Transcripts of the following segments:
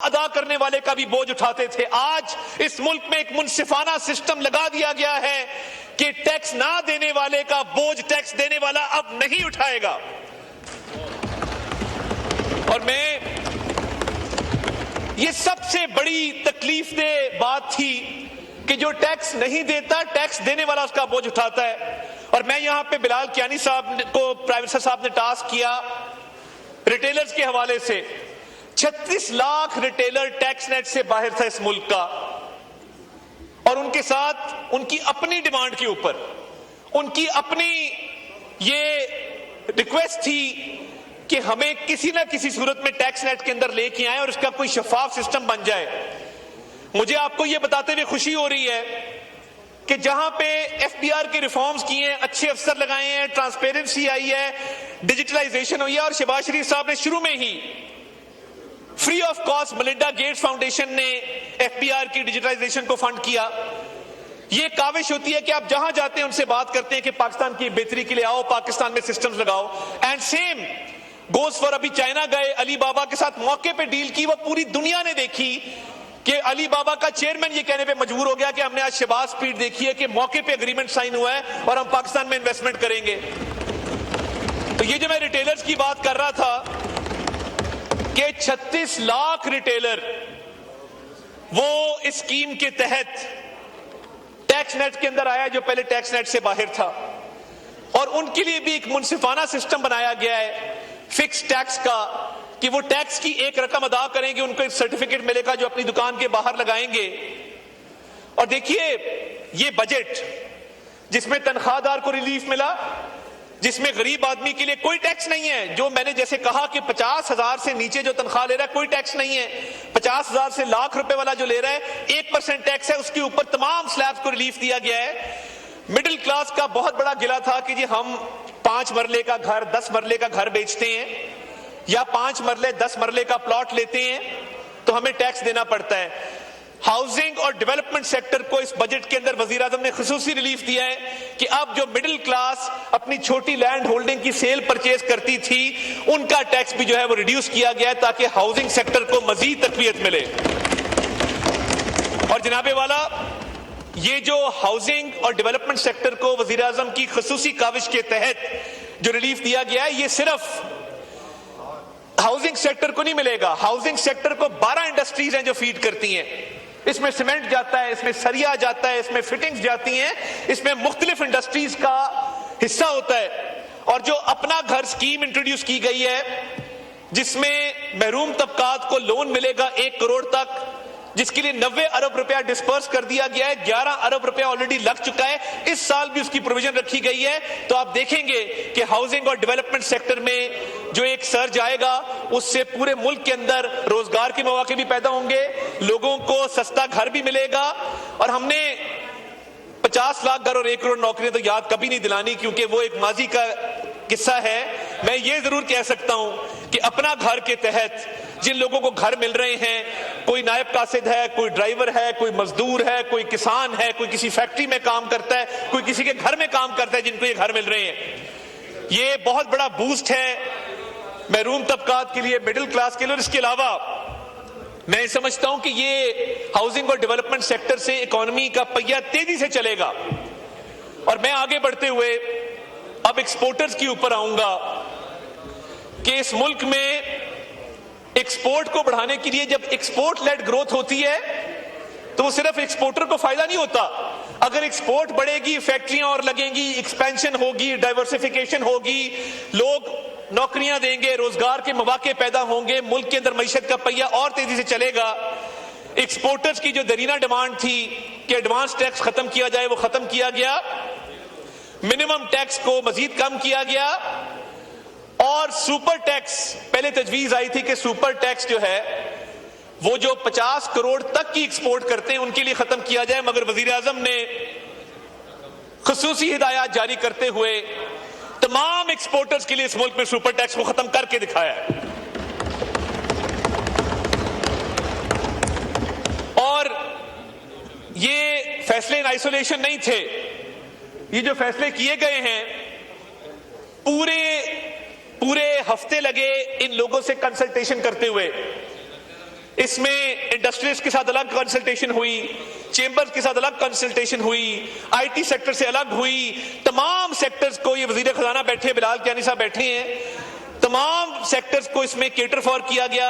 ادا کرنے والے کا بھی بوجھ اٹھاتے تھے. آج اس ملک میں ایک منصفانہ سسٹم لگا دیا گیا ہے کہ ٹیکس نہ دینے والے کا بوجھ ٹیکس دینے والا اب نہیں اٹھائے گا. اور میں یہ سب سے بڑی تکلیف دہ بات تھی کہ جو ٹیکس نہیں دیتا ٹیکس دینے والا اس کا بوجھ اٹھاتا ہے. اور میں یہاں پہ بلال کیانی صاحب کو پرائم منسٹر صاحب نے ٹاسک کیا ریٹیلرز کے حوالے سے. 36 لاکھ ریٹیلر ٹیکس نیٹ سے باہر تھا اس ملک کا, اور ان کے ساتھ ان کی اپنی ڈیمانڈ کے اوپر ان کی اپنی یہ ریکویسٹ تھی کہ ہمیں کسی نہ کسی صورت میں ٹیکس نیٹ کے اندر لے کے آئیں اور اس کا کوئی شفاف سسٹم بن جائے. مجھے آپ کو یہ بتاتے ہوئے خوشی ہو رہی ہے کہ جہاں پہ ایف بی آر کے ریفارمز کیے ہیں, اچھے افسر لگائے ہیں, ٹرانسپیرنسی آئی ہے, ڈیجیٹلائزیشن ہوئی ہے, اور شہباز شریف صاحب نے شروع میں ہی free of cost Melinda Gates foundation نے ایف بی آر کی ڈیجیٹلائزیشن کو فنڈ کیا. یہ کاوش ہوتی ہے کہ آپ جہاں جاتے ہیں ان سے بات کرتے ہیں کہ پاکستان کی بہتری کے لیے آؤ, پاکستان میں سسٹمز لگاؤ. اینڈ سیم گوز فار ابھی چائنا گئے, علی بابا کے ساتھ موقع پہ ڈیل کی. وہ پوری دنیا نے دیکھی کہ علی بابا کا چیئرمین یہ کہنے پہ مجبور ہو گیا کہ ہم نے آج شہباز سپیڈ دیکھی ہے کہ موقع پہ اگریمنٹ سائن ہوا ہے اور ہم پاکستان میں انویسٹمنٹ کریں گے. تو یہ جو میں ریٹیلرز کی بات کر رہا تھا کہ 36 لاکھ ریٹیلر وہ اس اسکیم کے تحت ٹیکس نیٹ کے اندر آیا جو پہلے ٹیکس نیٹ سے باہر تھا, اور ان کے لیے بھی ایک منصفانہ سسٹم بنایا گیا ہے فکس ٹیکس کا کہ وہ ٹیکس کی ایک رقم ادا کریں گے, ان کو ایک سرٹیفکیٹ ملے گا جو اپنی دکان کے باہر لگائیں گے. اور دیکھیے یہ بجٹ جس میں تنخواہ دار کو ریلیف ملا, جس میں غریب آدمی کے لیے کوئی ٹیکس نہیں ہے, جو میں نے جیسے کہا کہ 50,000 سے نیچے جو تنخواہ لے رہا ہے کوئی ٹیکس نہیں ہے, 50,000 سے لاکھ روپے والا جو لے رہا ہے 1% ٹیکس ہے, اس کے اوپر تمام سلیبز کو ریلیف دیا گیا ہے. مڈل کلاس کا بہت بڑا گلہ تھا کہ جی ہم 5 مرلے کا گھر 10 مرلے کا گھر بیچتے ہیں یا 5 مرلے 10 مرلے کا پلاٹ لیتے ہیں تو ہمیں ٹیکس دینا پڑتا ہے. ہاؤسنگ اور ڈیولپمنٹ سیکٹر کو اس بجٹ کے اندر وزیر اعظم نے خصوصی ریلیف دیا ہے کہ اب جو مڈل کلاس اپنی چھوٹی لینڈ ہولڈنگ کی سیل پرچیز کرتی تھی ان کا ٹیکس بھی جو ہے وہ ریڈیوس کیا گیا ہے تاکہ ہاؤسنگ سیکٹر کو مزید تقویت ملے. اور جناب والا یہ جو ہاؤسنگ اور ڈیولپمنٹ سیکٹر کو وزیر اعظم کی خصوصی کاوش کے تحت جو ریلیف دیا گیا ہے یہ صرف ہاؤسنگ سیکٹر کو نہیں ملے گا. ہاؤسنگ سیکٹر کو 12 انڈسٹریز ہیں جو فیڈ کرتی ہیں. اس میں سیمنٹ جاتا ہے, اس میں سریا جاتا ہے, اس میں فٹنگز جاتی ہیں, اس میں مختلف انڈسٹریز کا حصہ ہوتا ہے. اور جو اپنا گھر سکیم انٹروڈیوس کی گئی ہے جس میں محروم طبقات کو لون ملے گا 1 کروڑ تک, جس کے لیے 90 ارب روپیہ ڈسپرس کر دیا گیا ہے, 11 ارب روپیہ آلریڈی لگ چکا ہے, اس سال بھی اس کی پروویژن رکھی گئی ہے. تو آپ دیکھیں گے کہ ہاؤسنگ اور ڈیولپمنٹ سیکٹر میں جو ایک سرج آئے گا اس سے پورے ملک کے اندر روزگار کے مواقع بھی پیدا ہوں گے, لوگوں کو سستا گھر بھی ملے گا. اور ہم نے 50 لاکھ گھر اور 1 کروڑ نوکریاں تو یاد کبھی نہیں دلانی کیونکہ وہ ایک ماضی کا قصہ ہے. میں یہ ضرور کہہ سکتا ہوں کہ اپنا گھر کے تحت جن لوگوں کو گھر مل رہے ہیں, کوئی نائب قاصد ہے, کوئی ڈرائیور ہے, کوئی مزدور ہے, کوئی کسان ہے, کوئی کسی فیکٹری میں کام کرتا ہے, کوئی کسی کے گھر میں کام کرتا ہے, جن کو یہ گھر مل رہے ہیں, یہ بہت بڑا بوسٹ ہے محروم طبقات کے لیے, مڈل کلاس کے لیے. اور اس کے علاوہ میں سمجھتا ہوں کہ یہ ہاؤسنگ اور ڈیولپمنٹ سیکٹر سے اکانومی کا پہیہ تیزی سے چلے گا. اور میں آگے بڑھتے ہوئے اب ایکسپورٹرز کے اوپر آؤں گا کہ اس ملک میں ایکسپورٹ کو بڑھانے کے لیے جب ایکسپورٹ لیڈ گروتھ ہوتی ہے تو وہ صرف ایکسپورٹر کو فائدہ نہیں ہوتا. اگر ایکسپورٹ بڑھے گی, فیکٹریاں اور لگیں گی, ایکسپینشن ہوگی, ڈائیورسفیکیشن ہوگی, لوگ نوکریاں دیں گے, روزگار کے مواقع پیدا ہوں گے, ملک کے اندر معیشت کا پہیہ اور تیزی سے چلے گا. ایکسپورٹرز کی جو دیرینہ ڈیمانڈ تھی کہ ایڈوانس ٹیکس ختم کیا جائے وہ ختم کیا گیا, منیمم ٹیکس کو مزید کم کیا گیا, اور سپر ٹیکس پہلے تجویز آئی تھی کہ سپر ٹیکس جو ہے وہ جو 50 کروڑ تک کی ایکسپورٹ کرتے ہیں ان کے لیے ختم کیا جائے, مگر وزیر اعظم نے خصوصی ہدایات جاری کرتے ہوئے تمام ایکسپورٹرز کے لیے اس ملک میں سپر ٹیکس کو ختم کر کے دکھایا ہے. اور یہ فیصلے ان آئسولیشن نہیں تھے, یہ جو فیصلے کیے گئے ہیں پورے ہفتے لگے ان لوگوں سے کنسلٹیشن کرتے ہوئے. اس میں انڈسٹریز کے ساتھ الگ کنسلٹیشن ہوئی, چیمبرز کے ساتھ الگ کنسلٹیشن ہوئی, آئی ٹی سیکٹر سے الگ ہوئی. تمام سیکٹرز کو, یہ وزیر خزانہ بیٹھے, بلال کیانی صاحب بیٹھے ہیں, تمام سیکٹرز کو اس میں کیٹر فار کیا گیا.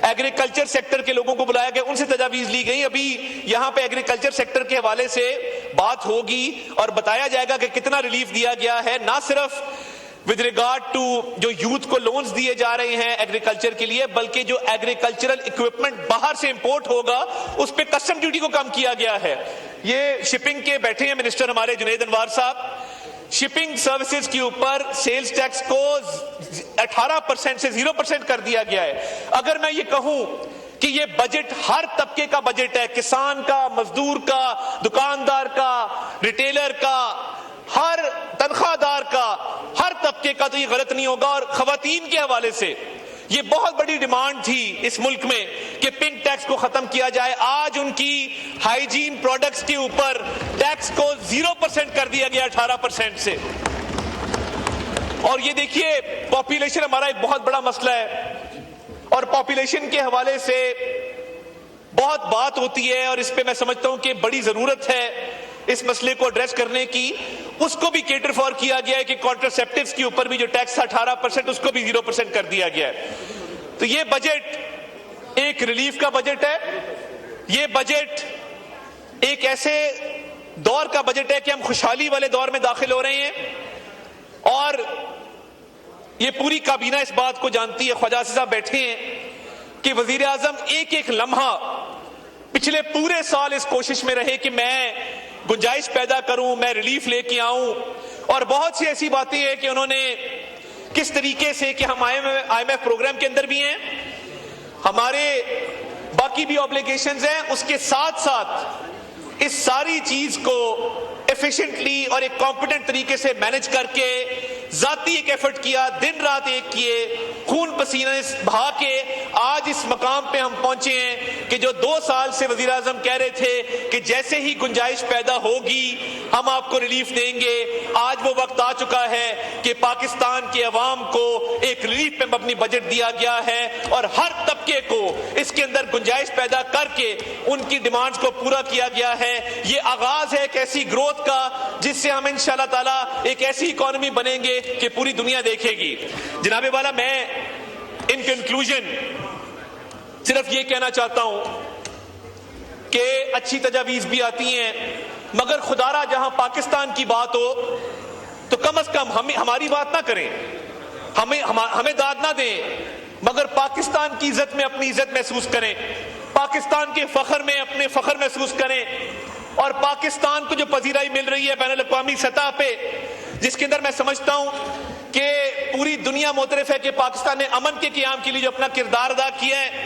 ایگریکلچر سیکٹر کے لوگوں کو بلایا گیا, ان سے تجاویز لی گئی. ابھی یہاں پہ ایگریکلچر سیکٹر کے حوالے سے بات ہوگی اور بتایا جائے گا کہ کتنا ریلیف دیا گیا ہے, نہ صرف ود ریگارڈ ٹو جو یوتھ کو لونز دیے جا رہے ہیں ایگریکلچر کے لیے, بلکہ جو ایگریکلچرل اکوپمنٹ باہر سے امپورٹ ہوگا اس پہ کسٹم ڈیوٹی کو کم کیا گیا ہے. یہ شپنگ کے بیٹھے ہیں منسٹر ہمارے جنید انوار صاحب, شپنگ سروسز کے اوپر سیلز ٹیکس کو 18% سے 0% کر دیا گیا ہے. اگر میں یہ کہوں کہ یہ بجٹ ہر طبقے کا بجٹ ہے, کسان کا, مزدور کا, دکاندار کا, ریٹیلر کا, ہر تنخواہ دار کا, ہر طبقے کا, تو یہ غلط نہیں ہوگا. اور خواتین کے حوالے سے یہ بہت بڑی ڈیمانڈ تھی اس ملک میں کہ پنک ٹیکس کو ختم کیا جائے. آج ان کی ہائیجین پروڈکٹس کے اوپر ٹیکس کو 0% کر دیا گیا 18% سے. اور یہ دیکھیے پاپولیشن ہمارا ایک بہت بڑا مسئلہ ہے, اور پاپولیشن کے حوالے سے بہت بات ہوتی ہے, اور اس پہ میں سمجھتا ہوں کہ بڑی ضرورت ہے اس مسئلے کو ایڈریس کرنے کی. اس کو بھی کیٹر فار کیا گیا ہے کہ کانٹراسیپٹیوز کے اوپر بھی جو ٹیکس تھا 18% اس کو بھی 0% کر دیا گیا ہے. تو یہ بجٹ ایک ریلیف کا بجٹ ہے, یہ بجٹ ایک ایسے دور کا بجٹ ہے کہ ہم خوشحالی والے دور میں داخل ہو رہے ہیں. اور یہ پوری کابینہ اس بات کو جانتی ہے, خواجہ آصف صاحب بیٹھے ہیں, کہ وزیر اعظم ایک ایک لمحہ پچھلے پورے سال اس کوشش میں رہے کہ میں گنجائش پیدا کروں, میں ریلیف لے کے آؤں. اور بہت سی ایسی باتیں ہیں کہ انہوں نے کس طریقے سے, کہ ہم آئی ایم ایف پروگرام کے اندر بھی ہیں, ہمارے باقی بھی آبلیگیشنز ہیں, اس کے ساتھ ساتھ اس ساری چیز کو ایفیشنٹلی اور ایک کمپیٹنٹ طریقے سے مینج کر کے ذاتی ایک ایفرٹ کیا, دن رات ایک کیے, خون پسینے بہا کے آج اس مقام پہ ہم پہنچے ہیں کہ جو 2 سال سے وزیر اعظم کہہ رہے تھے کہ جیسے ہی گنجائش پیدا ہوگی ہم آپ کو ریلیف دیں گے. آج وہ وقت آ چکا ہے کہ پاکستان کے عوام کو ایک ریلیف پہ مبنی بجٹ دیا گیا ہے, اور ہر طبقے کو اس کے اندر گنجائش پیدا کر کے ان کی ڈیمانڈز کو پورا کیا گیا ہے. یہ آغاز ہے ایک ایسی گروتھ کا جس سے ہم انشاءاللہ تعالیٰ ایک ایسی اکانومی بنیں گے کہ پوری دنیا دیکھے گی. جناب والا, میں ان کنکلوژن صرف یہ کہنا چاہتا ہوں کہ اچھی تجاویز بھی آتی ہیں, مگر خدارا جہاں پاکستان کی بات ہو تو کم از کم ہماری بات نہ کریں, ہمیں داد نہ دیں, مگر پاکستان کی عزت میں اپنی عزت محسوس کریں, پاکستان کے فخر میں اپنے فخر محسوس کریں. اور پاکستان کو جو پذیرائی مل رہی ہے بین الاقوامی سطح پہ, جس کے اندر میں سمجھتا ہوں کہ پوری دنیا معترف ہے کہ پاکستان نے امن کے قیام کے لیے جو اپنا کردار ادا کیا ہے,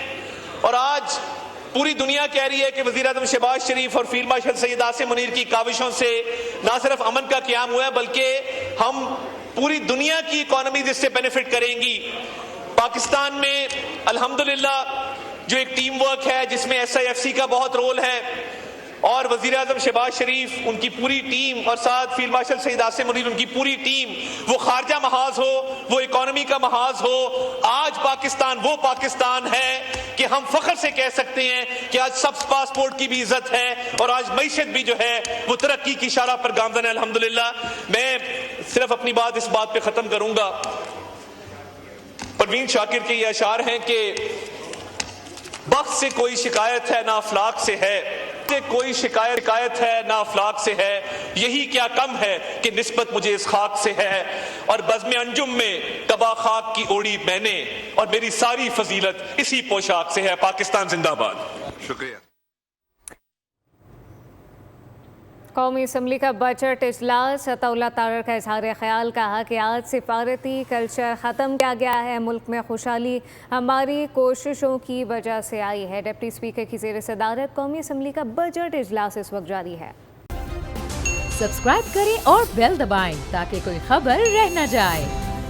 اور آج پوری دنیا کہہ رہی ہے کہ وزیر اعظم شہباز شریف اور فیلڈ مارشل سید عاصم منیر کی کاوشوں سے نہ صرف امن کا قیام ہوا ہے بلکہ ہم پوری دنیا کی اکانومیز اس سے بینیفٹ کریں گی. پاکستان میں الحمدللہ جو ایک ٹیم ورک ہے جس میں SIFC کا بہت رول ہے, اور وزیر اعظم شہباز شریف, ان کی پوری ٹیم, اور ساتھ فیلڈ مارشل سید عاصم منیر, ان کی پوری ٹیم, وہ خارجہ محاذ ہو, وہ اکانومی کا محاذ ہو, آج پاکستان وہ پاکستان ہے کہ ہم فخر سے کہہ سکتے ہیں کہ آج سب پاسپورٹ کی بھی عزت ہے, اور آج معیشت بھی جو ہے وہ ترقی کی شارہ پر گامزن ہے الحمدللہ. میں صرف اپنی بات اس بات پہ ختم کروں گا. پروین شاکر کے یہ اشعار ہیں کہ بخت سے کوئی شکایت ہے نہ افلاک سے ہے, کوئی شکایت ہے نہ افلاک سے ہے, یہی کیا کم ہے کہ نسبت مجھے اس خاک سے ہے, اور بزم انجم میں قبا خاک کی اوڑی میں نے, اور میری ساری فضیلت اسی پوشاک سے ہے. پاکستان زندہ باد. شکریہ. قومی اسمبلی کا بجٹ اجلاس, عطا اللہ طاہر کا اظہار خیال, کہا کہ آج سفارتی کلچر ختم کیا گیا ہے, ملک میں خوشحالی ہماری کوششوں کی وجہ سے آئی ہے. ڈپٹی اسپیکر کی زیر صدارت قومی اسمبلی کا بجٹ اجلاس اس وقت جاری ہے. سبسکرائب کریں اور بیل دبائیں تاکہ کوئی خبر رہ نہ جائے.